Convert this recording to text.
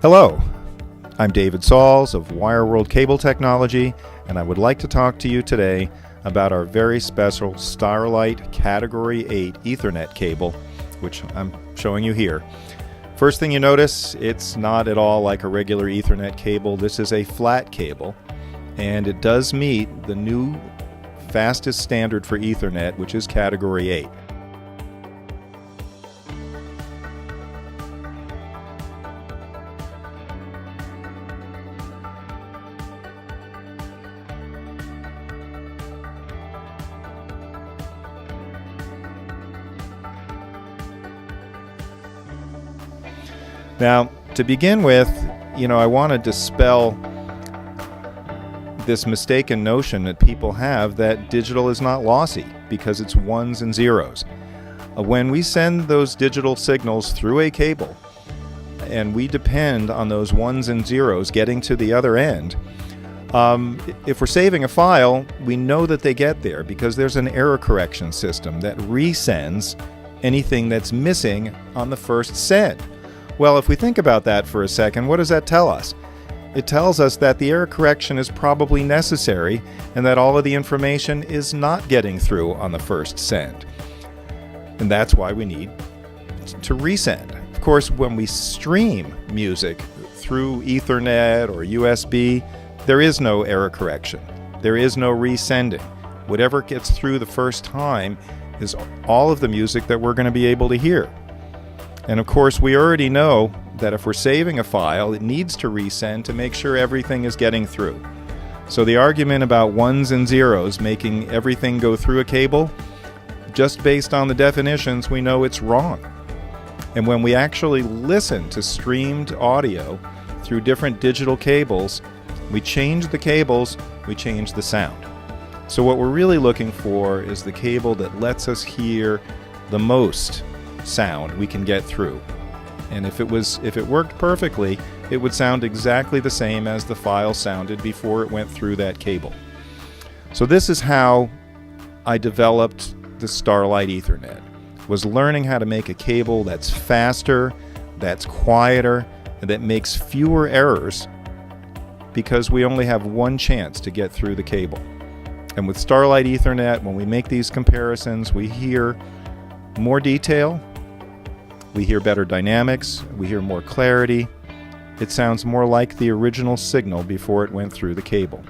Hello, I'm David Sauls of WIREWORLD Cable Technology, and I would like to talk to you today about our very special Starlight Category 8 Ethernet cable, which I'm showing you here. First thing you notice, it's not at all like a regular Ethernet cable. This is a flat cable, and it does meet the new fastest standard for Ethernet, which is Category 8. Now, to begin with, I want to dispel this mistaken notion that people have that digital is not lossy because it's ones and zeros. When we send those digital signals through a cable and we depend on those ones and zeros getting to the other end, if we're saving a file, we know that they get there because there's an error correction system that resends anything that's missing on the first send. Well, if we think about that for a second, what does that tell us? It tells us that the error correction is probably necessary and that all of the information is not getting through on the first send. And that's why we need to resend. Of course, when we stream music through Ethernet or USB, there is no error correction. There is no resending. Whatever gets through the first time is all of the music that we're going to be able to hear. And of course, we already know that if we're saving a file, it needs to resend to make sure everything is getting through. So the argument about ones and zeros making everything go through a cable, just based on the definitions, we know it's wrong. And when we actually listen to streamed audio through different digital cables, we change the cables, we change the sound. So what we're really looking for is the cable that lets us hear the most sound we can get through. And if it worked perfectly, it would sound exactly the same as the file sounded before it went through that cable. So this is how I developed the Starlight Ethernet, was learning how to make a cable that's faster, that's quieter, and that makes fewer errors because we only have one chance to get through the cable. And with Starlight Ethernet, when we make these comparisons, we hear more detail, we hear better dynamics, we hear more clarity. It sounds more like the original signal before it went through the cable.